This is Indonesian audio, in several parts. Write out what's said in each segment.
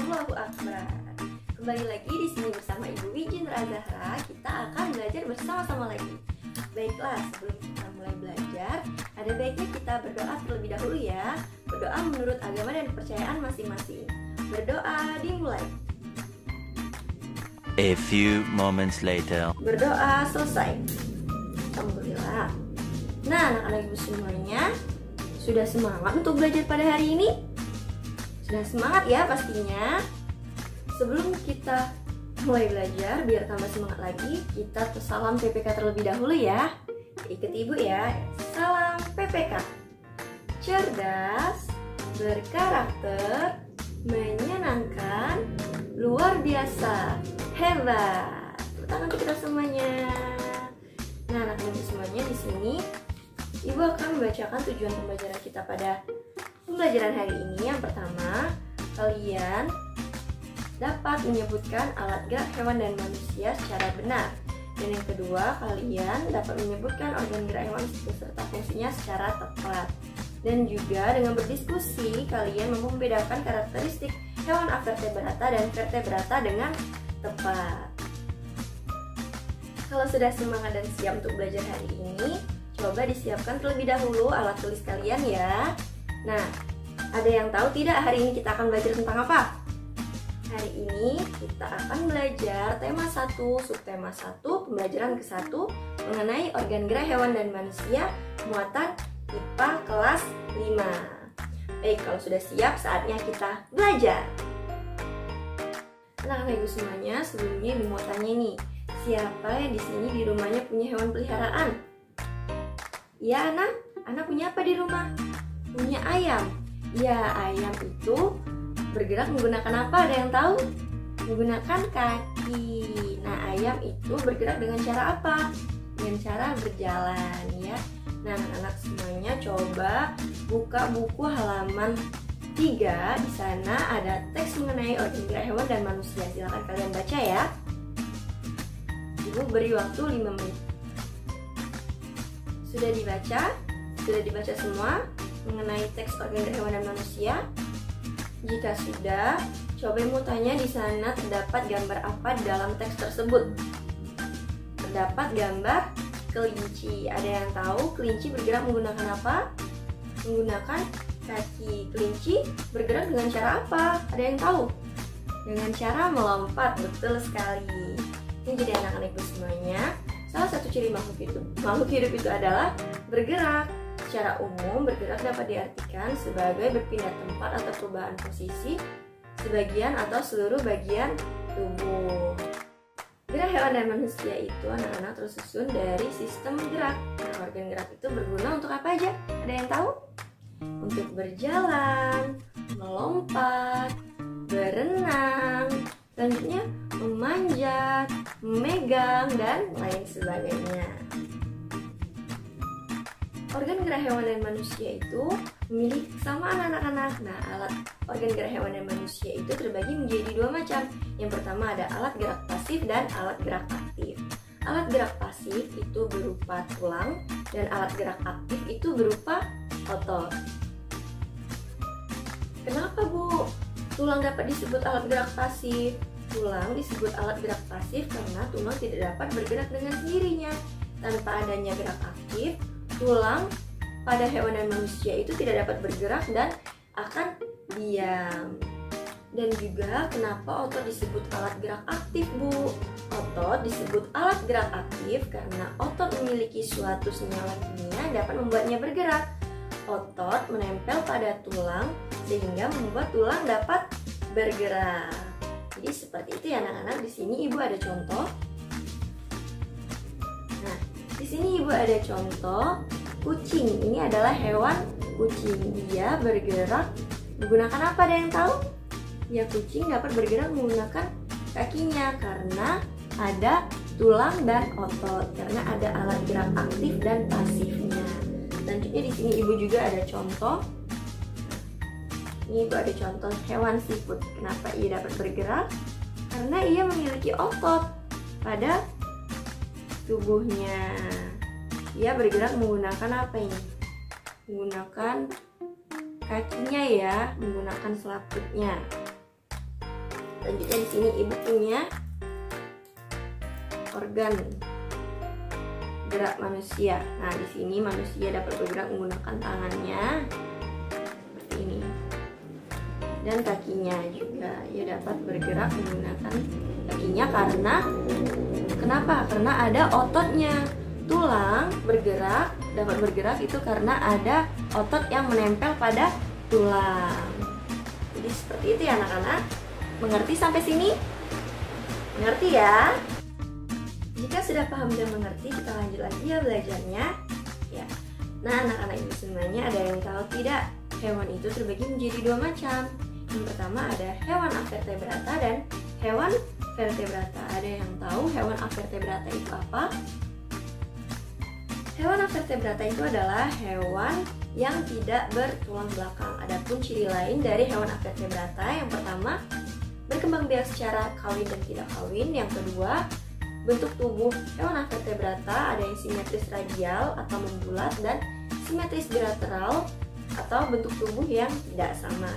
Allahu Akbar. Kembali lagi di sini bersama Ibu Wijin Razahra. Kita akan belajar bersama-sama lagi. Baiklah, sebelum kita mulai belajar, ada baiknya kita berdoa terlebih dahulu ya. Berdoa menurut agama dan kepercayaan masing-masing. Berdoa dimulai. A few moments later. Berdoa selesai. Alhamdulillah. Nah, anak-anak ibu semuanya sudah semangat untuk belajar pada hari ini? Sudah semangat ya pastinya. Sebelum kita mulai belajar, biar tambah semangat lagi, kita salam PPK terlebih dahulu ya. Ikut ibu ya. Salam PPK. Cerdas, berkarakter, menyenangkan, luar biasa, hebat. Tepuk tangan untuk kita semuanya. Nah, anak-anak ibu semuanya di sini, ibu akan membacakan tujuan pembelajaran kita pada pembelajaran hari ini. Yang pertama, kalian dapat menyebutkan alat gerak hewan dan manusia secara benar. Dan yang kedua, kalian dapat menyebutkan organ gerak hewan beserta fungsinya secara tepat. Dan juga dengan berdiskusi, kalian mampu membedakan karakteristik hewan avertebrata dan vertebrata dengan tepat. Kalau sudah semangat dan siap untuk belajar hari ini, coba disiapkan terlebih dahulu alat tulis kalian ya. Nah, ada yang tahu tidak hari ini kita akan belajar tentang apa? Hari ini kita akan belajar tema 1, subtema 1, pembelajaran ke-1 mengenai organ gerak hewan dan manusia, muatan IPA kelas 5. Baik, kalau sudah siap, saatnya kita belajar. Nah, ibu semuanya, sebelumnya ibu mau tanya nih, siapa yang di sini di rumahnya punya hewan peliharaan? Ya, anak punya apa di rumah? Punya ayam. Ya, ayam itu bergerak menggunakan apa? Ada yang tahu? Menggunakan kaki. Nah, ayam itu bergerak dengan cara apa? Dengan cara berjalan ya. Nah, anak-anak semuanya coba buka buku halaman 3. Di sana ada teks mengenai organ gerak hewan dan manusia. Silakan kalian baca ya. Ibu beri waktu 5 menit. Sudah dibaca? Sudah dibaca semua mengenai teks organ gerak hewan dan manusia? Jika sudah, coba mau tanya di sana terdapat gambar apa di dalam teks tersebut? Terdapat gambar kelinci. Ada yang tahu kelinci bergerak menggunakan apa? Menggunakan kaki. Kelinci bergerak dengan cara apa? Ada yang tahu? Dengan cara melompat. Betul sekali. Ini jadi anak-anak ibu semuanya, salah satu ciri makhluk hidup itu adalah bergerak. Secara umum, bergerak dapat diartikan sebagai berpindah tempat atau perubahan posisi sebagian atau seluruh bagian tubuh. Gerak hewan dan manusia itu anak-anak tersusun dari sistem gerak. Nah, organ gerak itu berguna untuk apa aja? Ada yang tahu? Untuk berjalan, melompat, berenang, selanjutnya memanjat, memegang, dan lain sebagainya. Organ gerak hewan dan manusia itu memiliki kesamaan anak-anak. Nah, alat organ gerak hewan dan manusia itu terbagi menjadi 2 macam. Yang pertama ada alat gerak pasif dan alat gerak aktif. Alat gerak pasif itu berupa tulang dan alat gerak aktif itu berupa otot. Kenapa, Bu? Tulang dapat disebut alat gerak pasif? Tulang disebut alat gerak pasif karena tulang tidak dapat bergerak dengan sendirinya. Tanpa adanya gerak aktif, tulang pada hewan dan manusia itu tidak dapat bergerak dan akan diam. Dan juga kenapa otot disebut alat gerak aktif, Bu? Otot disebut alat gerak aktif karena otot memiliki suatu senyawa kimia dapat membuatnya bergerak. Otot menempel pada tulang sehingga membuat tulang dapat bergerak. Jadi seperti itu ya anak-anak. Di sini Ibu ada contoh. Nah, di sini Ibu ada contoh kucing. Ini adalah hewan kucing. Dia bergerak menggunakan apa? Ada yang tahu? Ya, kucing dapat bergerak menggunakan kakinya karena ada tulang dan otot. Karena ada alat gerak aktif dan pasifnya. Selanjutnya di sini Ibu juga ada contoh. Ini Ibu ada contoh hewan siput. Kenapa ia dapat bergerak? Karena ia memiliki otot pada tubuhnya. Ia bergerak menggunakan apa ini? Menggunakan kakinya ya, menggunakan selaputnya. Selanjutnya di sini ibu punya organ gerak manusia. Nah, di sini manusia dapat bergerak menggunakan tangannya seperti ini. Dan kakinya juga, ia dapat bergerak menggunakan kakinya kenapa? Karena ada ototnya. Tulang dapat bergerak itu karena ada otot yang menempel pada tulang. Jadi seperti itu ya anak-anak. Mengerti sampai sini? Mengerti ya? Jika sudah paham dan mengerti, kita lanjut lagi ya belajarnya. Ya. Nah, anak-anak ibu semuanya, ada yang tahu tidak? Hewan itu terbagi menjadi dua macam. Yang pertama ada hewan avertebrata dan hewan vertebrata. Ada yang tahu hewan avertebrata itu apa? Hewan avertebrata itu adalah hewan yang tidak bertulang belakang. Adapun ciri lain dari hewan avertebrata, yang pertama berkembang biak secara kawin dan tidak kawin. Yang kedua, bentuk tubuh hewan avertebrata ada yang simetris radial atau membulat dan simetris bilateral atau bentuk tubuh yang tidak sama.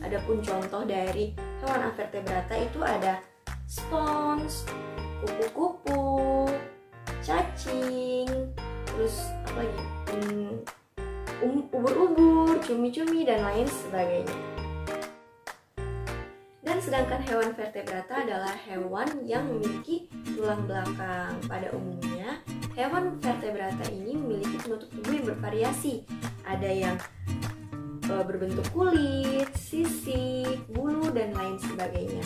Adapun contoh dari hewan avertebrata itu ada spons, kupu-kupu, cacing, terus apa lagi? Ubur-ubur, cumi-cumi dan lain sebagainya. Dan sedangkan hewan vertebrata adalah hewan yang memiliki tulang belakang. Pada umumnya, hewan vertebrata ini memiliki bentuk tubuh yang bervariasi. Ada yang berbentuk kulit, sisik, bulu, dan lain sebagainya.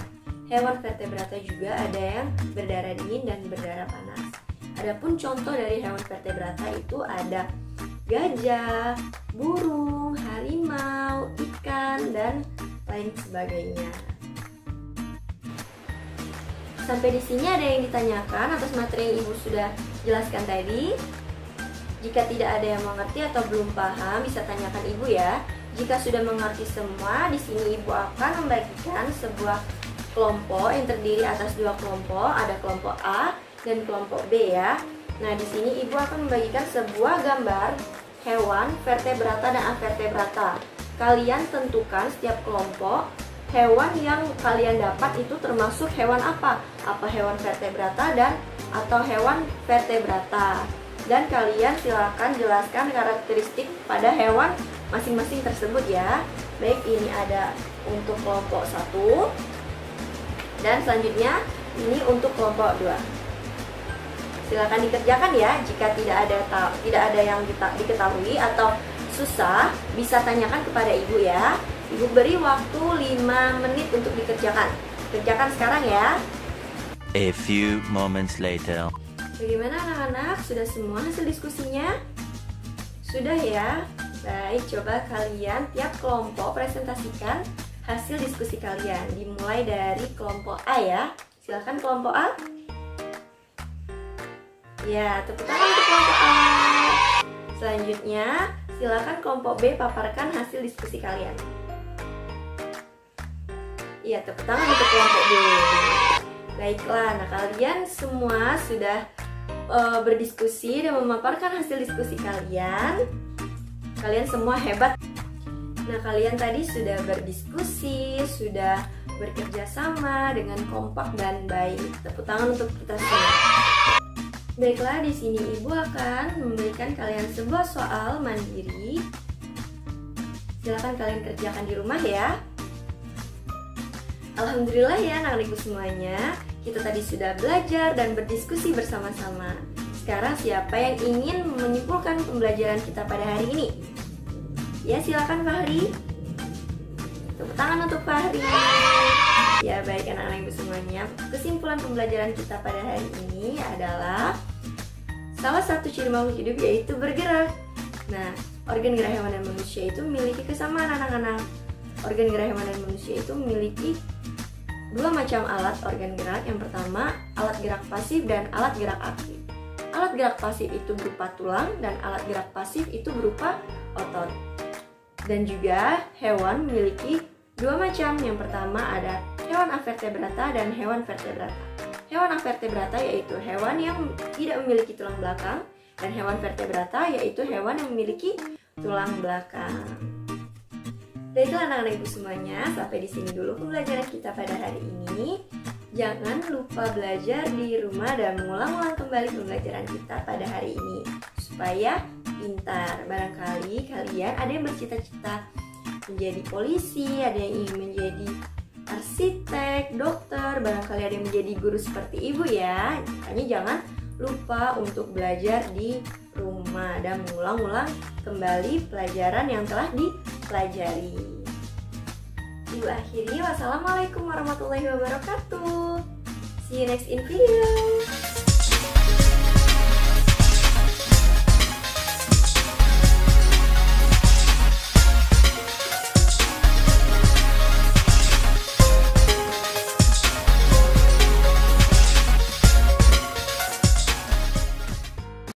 Hewan vertebrata juga ada yang berdarah dingin dan berdarah panas. Adapun contoh dari hewan vertebrata itu ada gajah, burung, harimau, ikan, dan lain sebagainya. Sampai di sini ada yang ditanyakan atas materi yang ibu sudah jelaskan tadi? Jika tidak ada yang mengerti atau belum paham, bisa tanyakan ibu ya. Jika sudah mengerti semua, di sini ibu akan membagikan sebuah kelompok yang terdiri atas dua kelompok, ada kelompok A dan kelompok B ya. Nah, di sini ibu akan membagikan sebuah gambar hewan vertebrata dan avertebrata. Kalian tentukan setiap kelompok hewan yang kalian dapat itu termasuk hewan apa? Apa hewan vertebrata dan atau hewan vertebrata. Dan kalian silakan jelaskan karakteristik pada hewan masing-masing tersebut ya. Baik, ini ada untuk kelompok 1 dan selanjutnya ini untuk kelompok 2. Silakan dikerjakan ya. Jika tidak ada yang diketahui atau susah, bisa tanyakan kepada ibu ya. Ibu beri waktu 5 menit untuk dikerjakan. Kerjakan sekarang ya. A few moments later. Bagaimana anak-anak? Sudah semua hasil diskusinya? Sudah ya? Baik, coba kalian tiap kelompok presentasikan hasil diskusi kalian. Dimulai dari kelompok A ya. Silakan kelompok A. Ya, tepuk tangan untuk kelompok A. Selanjutnya, silakan kelompok B paparkan hasil diskusi kalian. Ya, tepuk tangan untuk kelompok B. Baiklah, nah kalian semua sudah berdiskusi dan memaparkan hasil diskusi kalian. Kalian semua hebat. Nah, kalian tadi sudah berdiskusi, sudah bekerja sama dengan kompak dan baik. Tepuk tangan untuk kita semua. Baiklah, di sini ibu akan memberikan kalian sebuah soal mandiri. Silakan kalian kerjakan di rumah ya. Alhamdulillah ya anak-anak ibu semuanya, kita tadi sudah belajar dan berdiskusi bersama-sama. Sekarang siapa yang ingin menyimpulkan pembelajaran kita pada hari ini? Ya, silakan Fahri. Tepuk tangan untuk Fahri. Ya, baik anak-anak ibu semuanya, kesimpulan pembelajaran kita pada hari ini adalah salah satu ciri makhluk hidup yaitu bergerak. Nah, organ gerak hewan dan manusia itu memiliki kesamaan anak-anak. Organ gerak hewan dan manusia itu memiliki dua macam alat organ gerak. Yang pertama, alat gerak pasif dan alat gerak aktif. Alat gerak pasif itu berupa tulang dan alat gerak pasif itu berupa otot. Dan juga hewan memiliki dua macam. Yang pertama ada hewan avertebrata dan hewan vertebrata. Hewan avertebrata yaitu hewan yang tidak memiliki tulang belakang, dan hewan vertebrata yaitu hewan yang memiliki tulang belakang. Baiklah anak-anak ibu semuanya, sampai di sini dulu pembelajaran kita pada hari ini. Jangan lupa belajar di rumah dan mengulang-ulang kembali pembelajaran kita pada hari ini supaya pintar. Barangkali kalian ada yang bercita-cita menjadi polisi, ada yang ingin menjadi arsitek, dokter, barangkali ada yang menjadi guru seperti ibu ya. Makanya jangan lupa untuk belajar di rumah dan mengulang-ulang kembali pelajaran yang telah dipelajari. Ibu akhiri, wassalamualaikum warahmatullahi wabarakatuh. See you next in video.